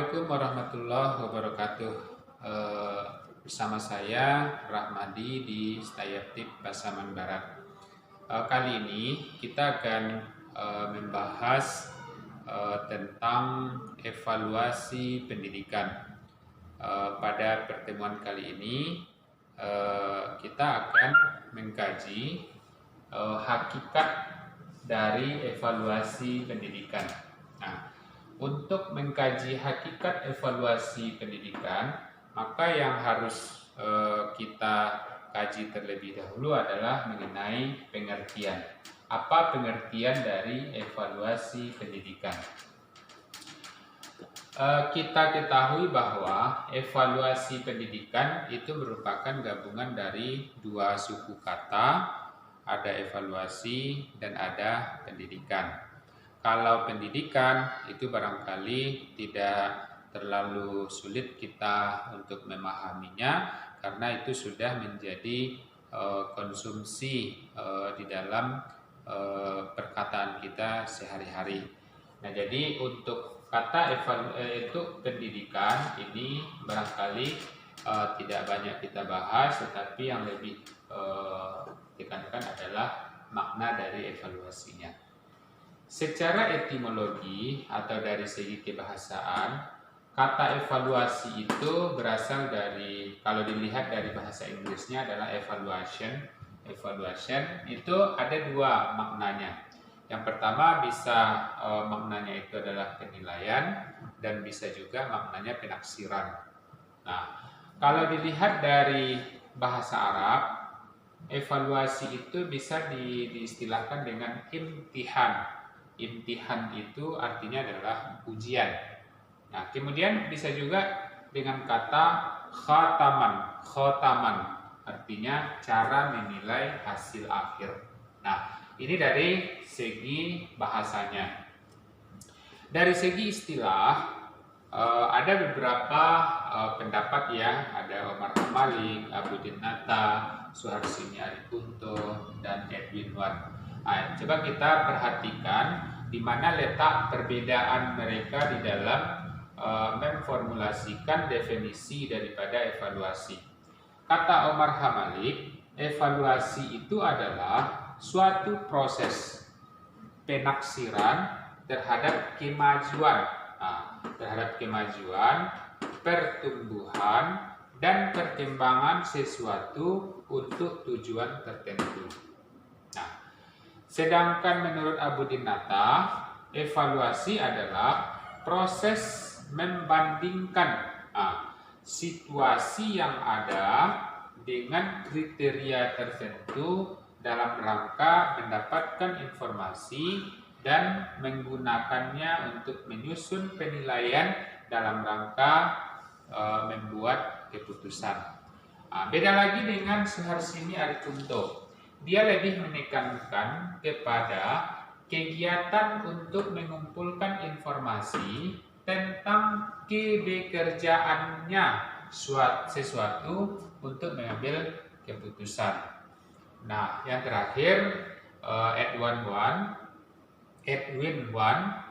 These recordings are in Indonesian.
Assalamualaikum warahmatullahi wabarakatuh. Eh, Bersama saya Rahmadi di Stayatip Pasaman Barat. Kali ini kita akan membahas tentang evaluasi pendidikan. Pada pertemuan kali ini kita akan mengkaji hakikat dari evaluasi pendidikan. Nah, untuk mengkaji hakikat evaluasi pendidikan, maka yang harus kita kaji terlebih dahulu adalah mengenai pengertian. Apa pengertian dari evaluasi pendidikan? Kita ketahui bahwa evaluasi pendidikan itu merupakan gabungan dari dua suku kata, ada evaluasi dan ada pendidikan. Kalau pendidikan itu barangkali tidak terlalu sulit kita untuk memahaminya karena itu sudah menjadi konsumsi di dalam perkataan kita sehari-hari. Nah, jadi untuk kata itu pendidikan ini barangkali tidak banyak kita bahas, tetapi yang lebih ditekankan adalah makna dari evaluasinya. Secara etimologi atau dari segi kebahasaan, kata evaluasi itu berasal dari, kalau dilihat dari bahasa Inggrisnya adalah evaluation. Evaluation itu ada dua maknanya. Yang pertama bisa maknanya itu adalah penilaian dan bisa juga maknanya penaksiran. Nah, kalau dilihat dari bahasa Arab, evaluasi itu bisa diistilahkan dengan imtihan. Imtihan itu artinya adalah ujian. Nah, kemudian bisa juga dengan kata khataman. Khataman artinya cara menilai hasil akhir. Nah, ini dari segi bahasanya. Dari segi istilah, ada beberapa pendapat ya. Ada Omar Malik, Abudin Nata, Suharsini Arikunto, dan Edwin Wan. Nah, coba kita perhatikan di mana letak perbedaan mereka di dalam memformulasikan definisi daripada evaluasi. Kata Omar Hamalik, evaluasi itu adalah suatu proses penaksiran terhadap kemajuan, pertumbuhan, dan perkembangan sesuatu untuk tujuan tertentu. Nah, sedangkan menurut Abudin Nata, evaluasi adalah proses membandingkan situasi yang ada dengan kriteria tertentu dalam rangka mendapatkan informasi dan menggunakannya untuk menyusun penilaian dalam rangka membuat keputusan. Beda lagi dengan Suharsini Arikunto. Dia lebih menekankan kepada kegiatan untuk mengumpulkan informasi tentang kebekerjaannya sesuatu untuk mengambil keputusan. Nah, yang terakhir Edwin Wan,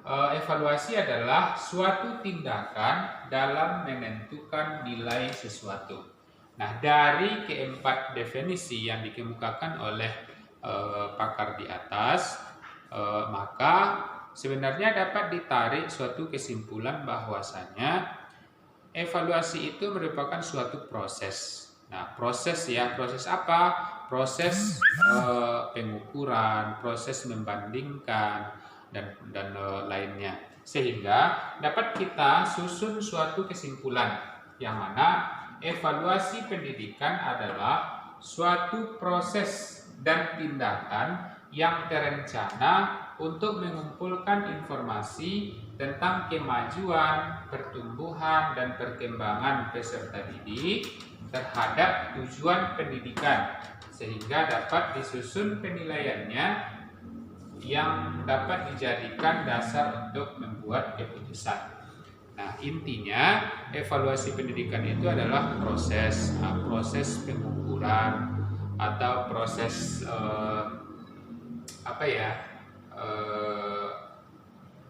evaluasi adalah suatu tindakan dalam menentukan nilai sesuatu. Nah, dari keempat definisi yang dikemukakan oleh pakar di atas, maka sebenarnya dapat ditarik suatu kesimpulan bahwasanya evaluasi itu merupakan suatu proses. Nah, proses apa? Proses pengukuran, proses membandingkan, dan lainnya. Sehingga dapat kita susun suatu kesimpulan yang mana evaluasi pendidikan adalah suatu proses dan tindakan yang terencana untuk mengumpulkan informasi tentang kemajuan, pertumbuhan, dan perkembangan peserta didik terhadap tujuan pendidikan, sehingga dapat disusun penilaiannya yang dapat dijadikan dasar untuk membuat keputusan. Nah, intinya evaluasi pendidikan itu adalah proses pengukuran atau proses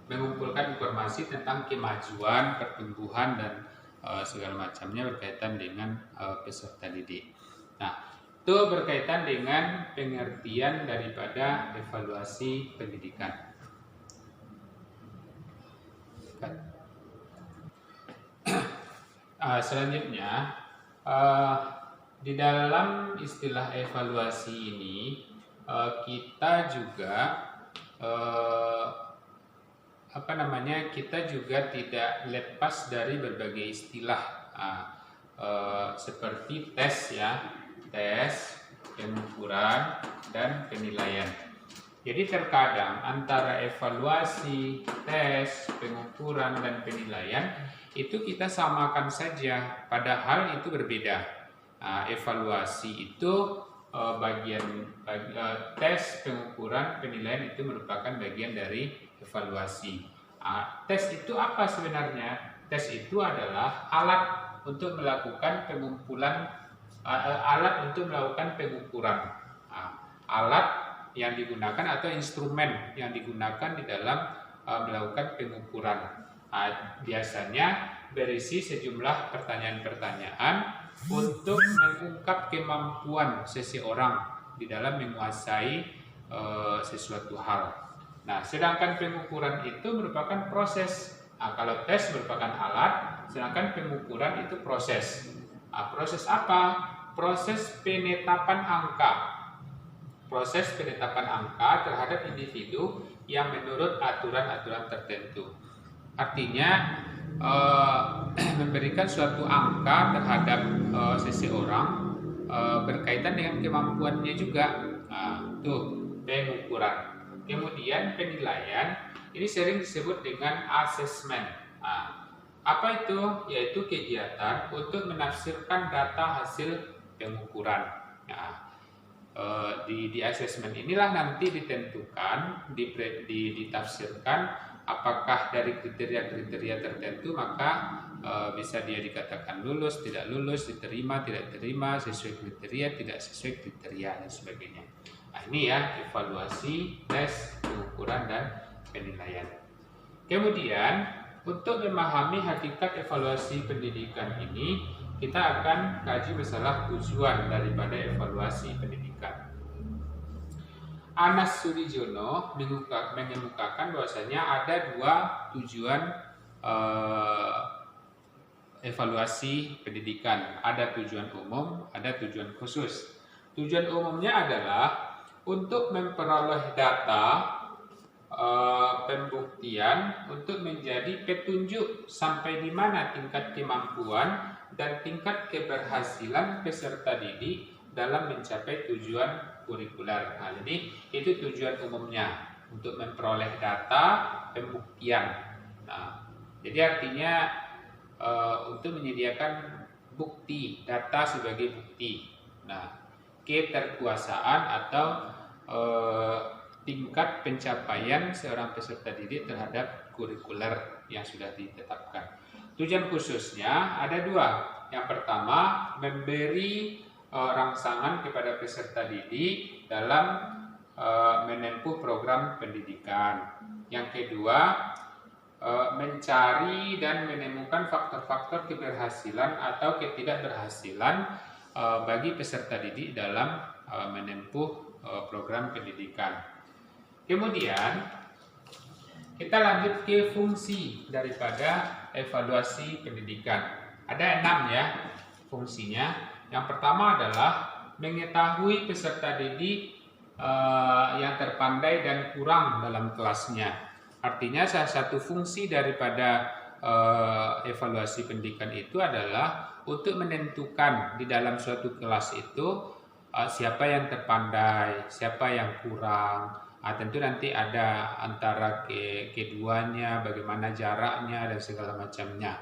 mengumpulkan informasi tentang kemajuan, pertumbuhan, dan segala macamnya berkaitan dengan peserta didik. Nah, itu berkaitan dengan pengertian daripada evaluasi pendidikan. Selanjutnya, di dalam istilah evaluasi ini kita juga kita juga tidak lepas dari berbagai istilah seperti tes ya, tes, pengukuran, dan penilaian. Jadi terkadang antara evaluasi, tes, pengukuran, dan penilaian itu kita samakan saja, padahal itu berbeda. Evaluasi itu tes, pengukuran, penilaian itu merupakan bagian dari evaluasi. Tes itu apa sebenarnya? Tes itu adalah alat untuk melakukan pengumpulan, alat untuk melakukan pengukuran, alat yang digunakan atau instrumen yang digunakan di dalam melakukan pengukuran. Biasanya berisi sejumlah pertanyaan-pertanyaan untuk mengungkap kemampuan seseorang di dalam menguasai sesuatu hal. Nah, sedangkan pengukuran itu merupakan proses. Kalau tes merupakan alat, sedangkan pengukuran itu proses. Proses apa? Proses penetapan angka. Proses penetapan angka terhadap individu yang menurut aturan-aturan tertentu. Artinya memberikan suatu angka terhadap seseorang berkaitan dengan kemampuannya juga. Itu pengukuran. Kemudian penilaian ini sering disebut dengan assessment. Apa itu? Yaitu kegiatan untuk menafsirkan data hasil pengukuran. Di assessment inilah nanti ditentukan, ditafsirkan apakah dari kriteria-kriteria tertentu maka bisa dia dikatakan lulus, tidak lulus, diterima, tidak diterima, sesuai kriteria, tidak sesuai kriteria, dan sebagainya. Nah, ini ya evaluasi, tes, pengukuran, dan penilaian. Kemudian untuk memahami hakikat evaluasi pendidikan ini, kita akan kaji masalah tujuan daripada evaluasi pendidikan. Anas Sudijono mengemukakan bahwasanya ada dua tujuan evaluasi pendidikan. Ada tujuan umum, ada tujuan khusus. Tujuan umumnya adalah untuk memperoleh data pembuktian untuk menjadi petunjuk sampai di mana tingkat kemampuan dan tingkat keberhasilan peserta didik dalam mencapai tujuan kurikuler. Jadi itu tujuan umumnya, untuk memperoleh data pembuktian. Jadi artinya untuk menyediakan bukti, data sebagai bukti. Keterkuasaan atau tingkat pencapaian seorang peserta didik terhadap kurikuler yang sudah ditetapkan. Tujuan khususnya ada dua. Yang pertama, memberi rangsangan kepada peserta didik dalam menempuh program pendidikan. Yang kedua, mencari dan menemukan faktor-faktor keberhasilan atau ketidakberhasilan bagi peserta didik dalam menempuh program pendidikan. Kemudian kita lanjut ke fungsi daripada evaluasi pendidikan. Ada 6 ya fungsinya. Yang pertama adalah mengetahui peserta didik yang terpandai dan kurang dalam kelasnya. Artinya salah satu fungsi daripada evaluasi pendidikan itu adalah untuk menentukan di dalam suatu kelas itu siapa yang terpandai, siapa yang kurang. Tentu nanti ada antara keduanya, bagaimana jaraknya dan segala macamnya.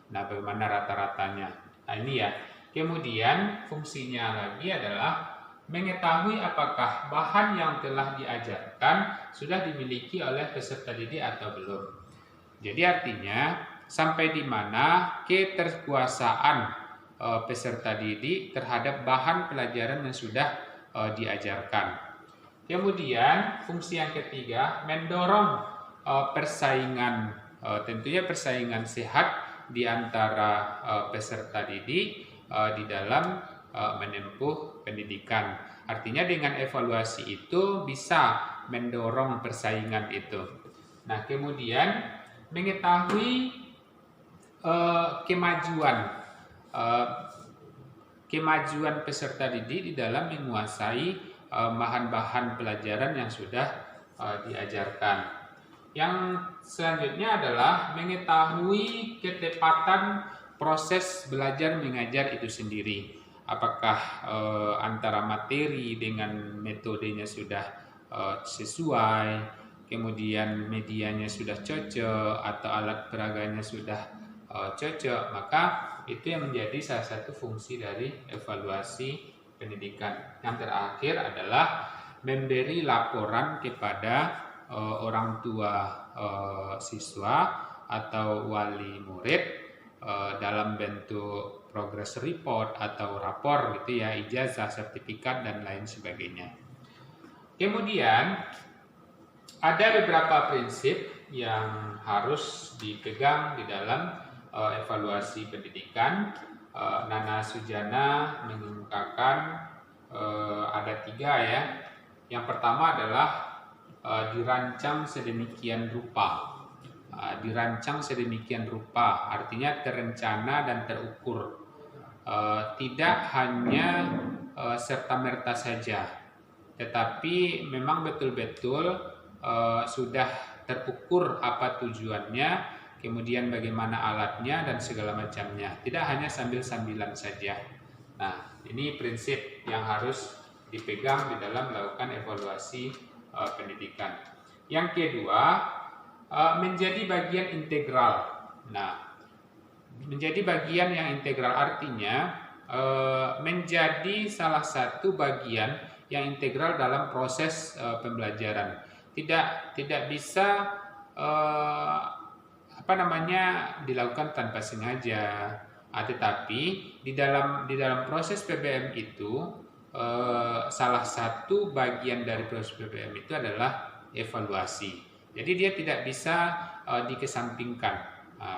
Bagaimana rata-ratanya. Ini ya. Kemudian fungsinya lagi adalah mengetahui apakah bahan yang telah diajarkan sudah dimiliki oleh peserta didik atau belum. Jadi artinya sampai di mana keterkuasaan peserta didik terhadap bahan pelajaran yang sudah diajarkan. Kemudian fungsi yang ketiga, mendorong persaingan, tentunya persaingan sehat di antara peserta didik di dalam menempuh pendidikan. Artinya dengan evaluasi itu bisa mendorong persaingan itu. Nah, kemudian mengetahui kemajuan peserta didik di dalam menguasai bahan-bahan pelajaran yang sudah diajarkan. Yang selanjutnya adalah mengetahui ketepatan proses belajar mengajar itu sendiri. Apakah antara materi dengan metodenya sudah sesuai, kemudian medianya sudah cocok atau alat peraganya sudah cocok, maka itu yang menjadi salah satu fungsi dari evaluasi pendidikan. Yang terakhir adalah memberi laporan kepada orang tua siswa atau wali murid dalam bentuk progress report atau rapor gitu ya, ijazah, sertifikat dan lain sebagainya. Kemudian ada beberapa prinsip yang harus dipegang di dalam evaluasi pendidikan. Nana Sujana mengungkapkan ada 3 ya. Yang pertama adalah dirancang sedemikian rupa. Dirancang sedemikian rupa artinya terencana dan terukur. Tidak hanya serta-merta saja, tetapi memang betul-betul sudah terukur apa tujuannya, kemudian bagaimana alatnya dan segala macamnya. Tidak hanya sambil-sambilan saja. Nah, ini prinsip yang harus dipegang di dalam melakukan evaluasi pendidikan. Yang kedua, menjadi bagian integral. Nah, menjadi bagian yang integral artinya menjadi salah satu bagian yang integral dalam proses pembelajaran. Tidak bisa dilakukan tanpa sengaja. Tetapi di dalam proses PBM itu salah satu bagian dari proses PBM itu adalah evaluasi. Jadi dia tidak bisa dikesampingkan.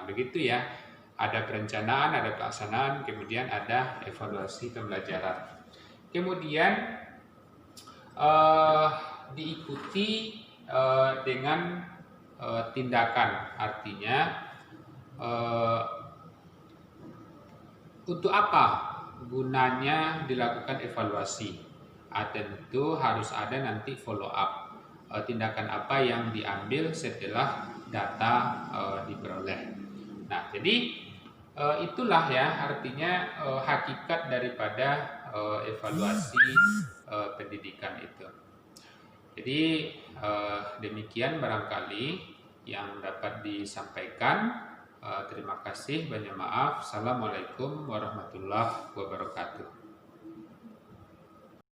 Begitu ya. Ada perencanaan, ada pelaksanaan, kemudian ada evaluasi pembelajaran. Kemudian diikuti dengan tindakan, artinya untuk apa gunanya dilakukan evaluasi? Tentu harus ada nanti follow up, tindakan apa yang diambil setelah data diperoleh. Nah, jadi itulah ya artinya hakikat daripada evaluasi pendidikan itu. Jadi demikian barangkali yang dapat disampaikan. Terima kasih, banyak maaf. Assalamualaikum warahmatullahi wabarakatuh.